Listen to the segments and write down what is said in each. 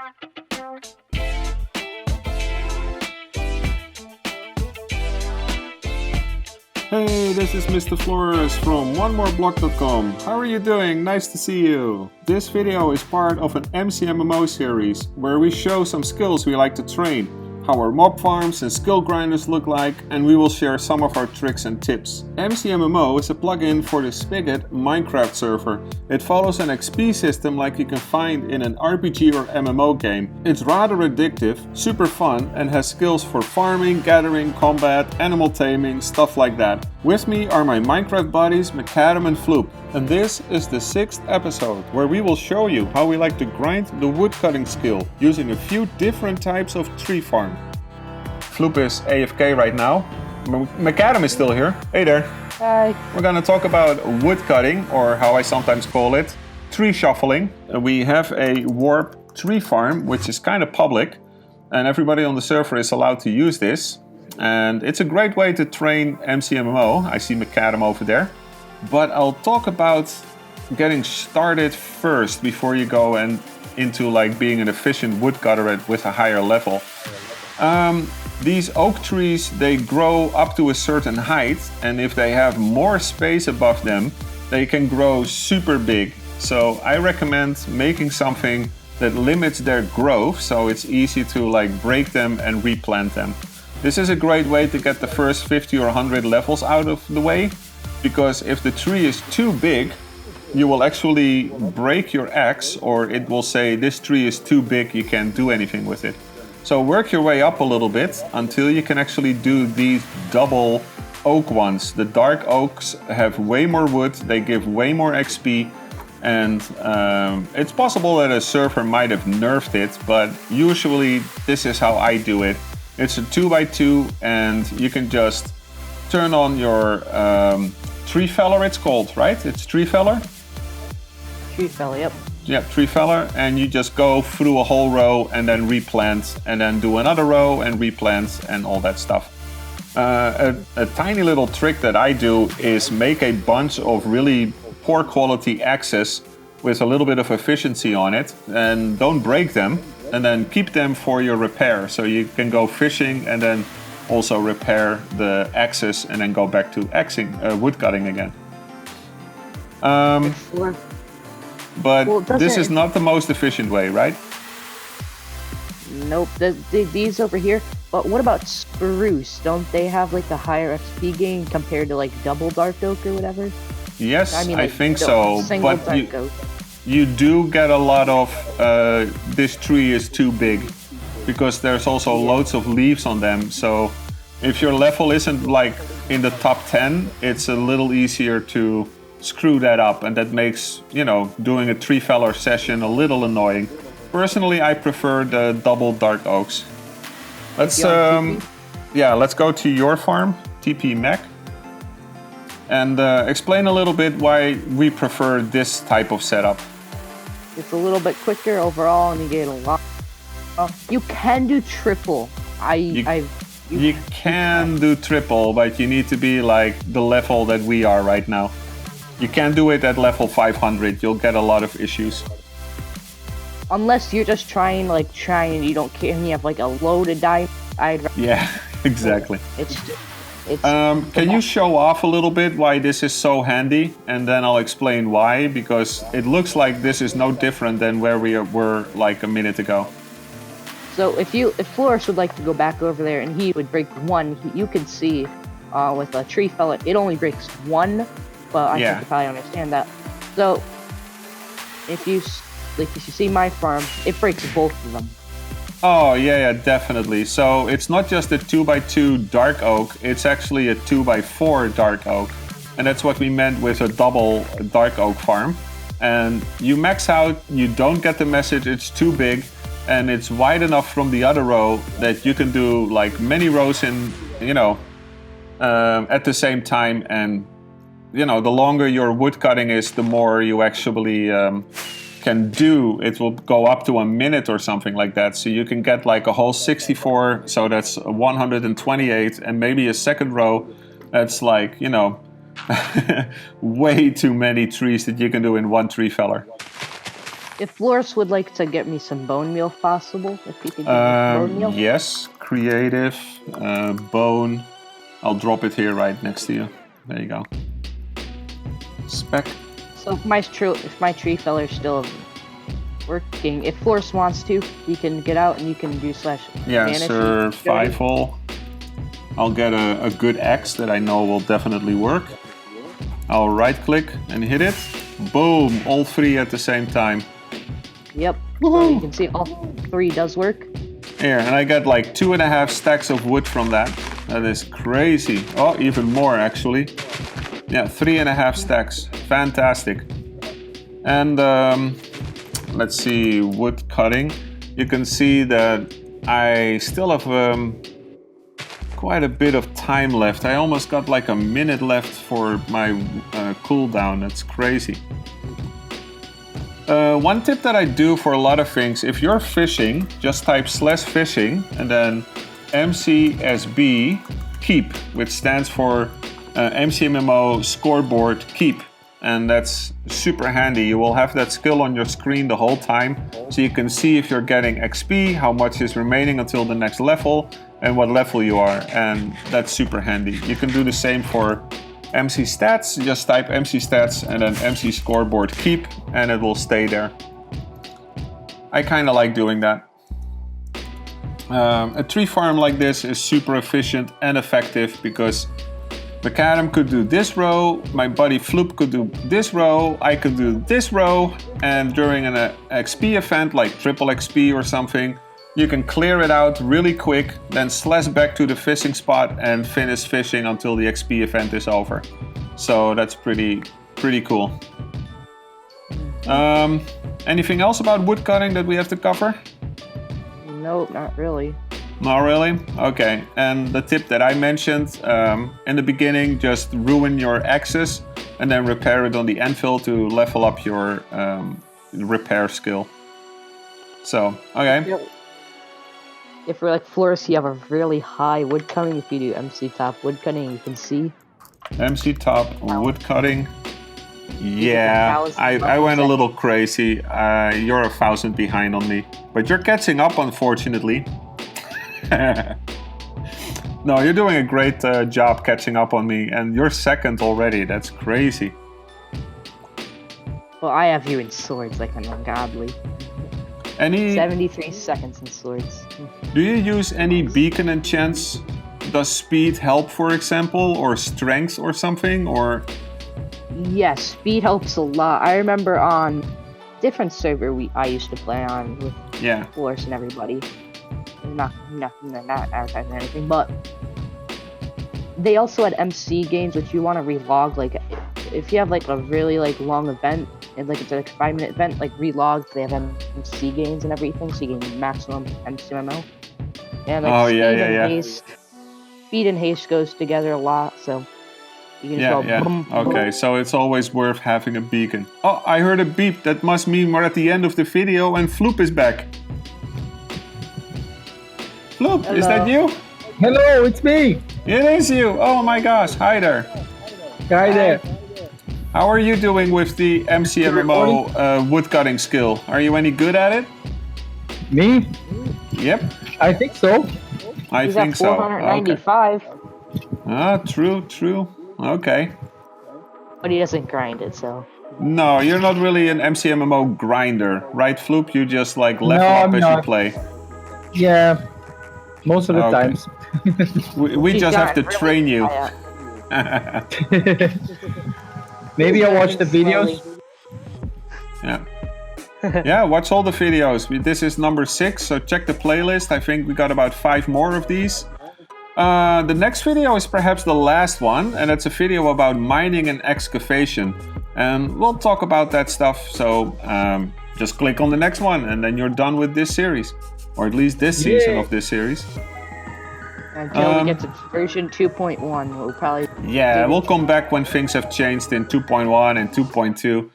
Hey, this is Mr. Flores from onemoreblock.com. How are you doing? Nice to see you. This video is part of an MC MMO series where we show some skills we like to train, how our mob farms and skill grinders look like, and we will share some of our tricks and tips. MC MMO is a plugin for the Spigot Minecraft server. It follows an XP system like you can find in an RPG or MMO game. It's rather addictive, super fun, and has skills for farming, gathering, combat, animal taming, stuff like that. With me are my Minecraft buddies mcMMO and Floop, and this is the 6th episode where we will show you how we like to grind the woodcutting skill using a few different types of tree farm. Floop is AFK right now. mcMMO is still here. Hey there. Hi. We're gonna talk about woodcutting, or how I sometimes call it, tree shuffling. We have a warp tree farm, which is kind of public, and everybody on the server is allowed to use this. And it's a great way to train MC MMO. I see mcMMO over there. But I'll talk about getting started first before you go and into like being an efficient woodcutter with a higher level. These oak trees, they grow up to a certain height, and if they have more space above them, they can grow super big. So I recommend making something that limits their growth, so it's easy to like break them and replant them. This is a great way to get the first 50 or 100 levels out of the way, because if the tree is too big, you will actually break your axe, or it will say this tree is too big, you can't do anything with it. So work your way up a little bit until you can actually do these double oak ones. The dark oaks have way more wood, they give way more XP, and it's possible that a server might have nerfed it, but usually this is how I do it. It's a 2x2, and you can just turn on your tree feller, it's called, right? It's tree feller? Tree feller, yep. Yeah, tree feller, and you just go through a whole row and then replant, and then do another row and replant and all that stuff. A tiny little trick that I do is make a bunch of really poor quality axes with a little bit of efficiency on it, and don't break them, and then keep them for your repair. So you can go fishing and then also repair the axes and then go back to woodcutting again. But this is not the most efficient way, right? Nope, these over here. But what about spruce? Don't they have like a higher XP gain compared to like double dark oak or whatever? Yes, I mean, like, think so. But you do get a lot of this tree is too big, because there's also loads of leaves on them. So if your level isn't like in the top 10, it's a little easier to screw that up, and that makes, you know, doing a tree feller session a little annoying. Personally, I prefer the double dark oaks. Let's let's go to your farm, TP Mech, and explain a little bit why we prefer this type of setup. It's a little bit quicker overall, and you get a lot. You can do triple. You can do triple, but you need to be like the level that we are right now. You can't do it at level 500. You'll get a lot of issues. Unless you're just trying, you don't care, and you have like a load of dice. Yeah, exactly. It's can you show off a little bit why this is so handy, and then I'll explain why, because it looks like this is no different than where we were like a minute ago. So if Flores would like to go back over there and he would break one, you could see with a tree fella, it only breaks one, but I think you probably understand that. So if you see my farm, it breaks both of them. Oh, yeah, definitely. So it's not just a 2x2 dark oak, it's actually a 2x4 dark oak. And that's what we meant with a double dark oak farm. And you max out, you don't get the message it's too big, and it's wide enough from the other row that you can do like many rows in, at the same time. And, the longer your wood cutting is, the more you actually can do. It will go up to a minute or something like that. So you can get like a whole 64, so that's 128, and maybe a second row. That's like, way too many trees that you can do in one tree feller. If Flores would like to get me some bone meal, if possible, if you could get me bone meal. Yes, creative, bone. I'll drop it here right next to you. There you go. Spec. So if my tree feller's still working, if Flores wants to, he can get out and you can do / Yeah, vanish survival. I'll get a good axe that I know will definitely work. I'll right click and hit it. Boom, all 3 at the same time. Yep, so you can see all 3 does work. Here, and I got like 2.5 stacks of wood from that. That is crazy. Oh, even more actually. Yeah, 3.5 stacks. Fantastic. And let's see, wood cutting. You can see that I still have quite a bit of time left. I almost got like a minute left for my cooldown. That's crazy. One tip that I do for a lot of things, if you're fishing, just type /fishing and then MCSB keep, which stands for MC MMO scoreboard keep. And that's super handy. You will have that skill on your screen the whole time, so you can see if you're getting XP, how much is remaining until the next level, and what level you are, and that's super handy. You can do the same for MC stats. Just type MC stats and then MC scoreboard keep, and it will stay there. I kind of like doing that. A tree farm like this is super efficient and effective because mcAdam could do this row, my buddy Floop could do this row, I could do this row, and during an XP event like triple XP or something, you can clear it out really quick, then slash back to the fishing spot and finish fishing until the XP event is over. So that's pretty cool. Anything else about woodcutting that we have to cover? Nope, not really. Not really? Okay, and the tip that I mentioned in the beginning, just ruin your axes and then repair it on the anvil to level up your repair skill. So, okay. Yep. If we're like Flores, you have a really high woodcutting. If you do MC top woodcutting, you can see. MC top woodcutting. Yeah, I went a little crazy. You're 1,000 behind on me, but you're catching up, unfortunately. No, you're doing a great job catching up on me, and you're second already. That's crazy. Well, I have you in swords like an ungodly. 73 seconds in swords. Do you use any beacon enchants? Does speed help, for example, or strength or something, or? Yes, speed helps a lot. I remember on different server I used to play on with Flores and everybody. Not advertising anything, but they also had MC games which you want to relog. Like if you have like a really like long event and like it's like a 5-minute event, like relog. They have MC games and everything, so you can maximum MC MMO. And like speed and haste goes together a lot, so you can just go boom, okay, boom. So it's always worth having a beacon. Oh, I heard a beep. That must mean we're at the end of the video and Floop is back. Floop, Hello. Is that you? Hello, it's me. It is you. Oh my gosh. Hi there. Hi there. How are you doing with the MC MMO woodcutting skill? Are you any good at it? Me? Yep. I think so. I think so. 495. Okay. Ah, true. Okay. But he doesn't grind it, so. No, you're not really an MC MMO grinder, right, Floop? You just like level up as you play. Yeah, most of the times. we just have to train you. Maybe I'll watch the videos. Yeah. Yeah, watch all the videos. This is number 6, so check the playlist. I think we got about 5 more of these. The next video is perhaps the last one, and it's a video about mining and excavation. And we'll talk about that stuff, so just click on the next one, and then you're done with this series. Or at least this season of this series. Until we get to version 2.1, we'll probably... Yeah, we'll come back when things have changed in 2.1 and 2.2.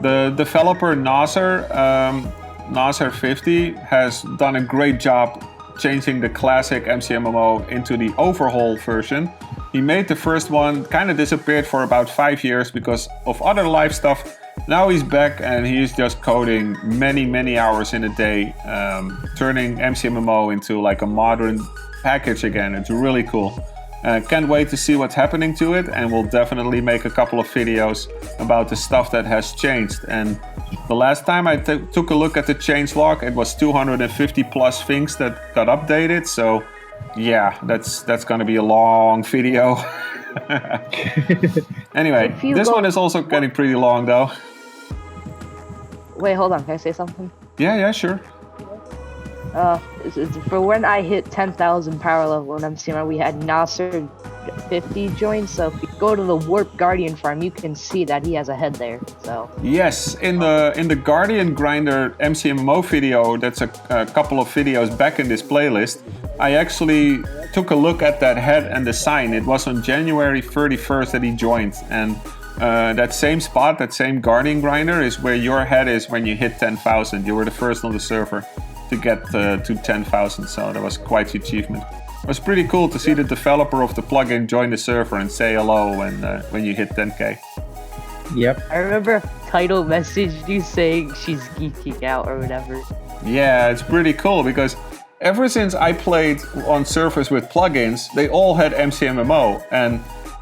The developer Nasser50 has done a great job changing the classic MC MMO into the overhaul version. He made the first one, kind of disappeared for about 5 years because of other live stuff, now he's back and he's just coding many hours in a day, turning MC MMO into like a modern package again. It's really cool. Can't wait to see what's happening to it, and we'll definitely make a couple of videos about the stuff that has changed. And the last time I took a look at the changelog, it was 250 plus things that got updated. So yeah, that's going to be a long video. Anyway, this one is also getting pretty long though. Wait, hold on. Can I say something? Yeah, sure. For when I hit 10,000 power level in MCMO, we had Nasser 50 joined. So if you go to the Warp Guardian farm, you can see that he has a head there. So yes, in the Guardian Grinder MCMMO video, that's a couple of videos back in this playlist, I actually took a look at that head and the sign. It was on January 31st that he joined, and that same spot, that same Guardian Grinder is where your head is when you hit 10,000. You were the first on the server to get to 10,000, so that was quite the achievement. It was pretty cool to see the developer of the plugin join the server and say hello when you hit 10k. Yep. I remember Title messaged you saying she's geeking out or whatever. Yeah, it's pretty cool because ever since I played on servers with plugins, they all had MC MMO, and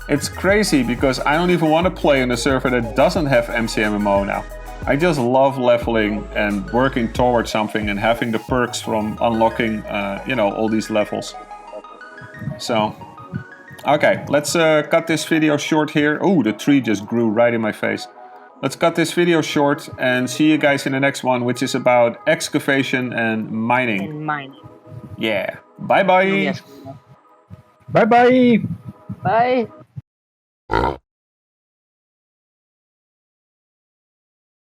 it's crazy because I don't even want to play on a server that doesn't have MC MMO now. I just love leveling and working towards something and having the perks from unlocking, all these levels. So, okay, let's cut this video short here. Oh, the tree just grew right in my face. Let's cut this video short and see you guys in the next one, which is about excavation and mining. Yeah. Bye-bye. Yes. Bye-bye. Bye.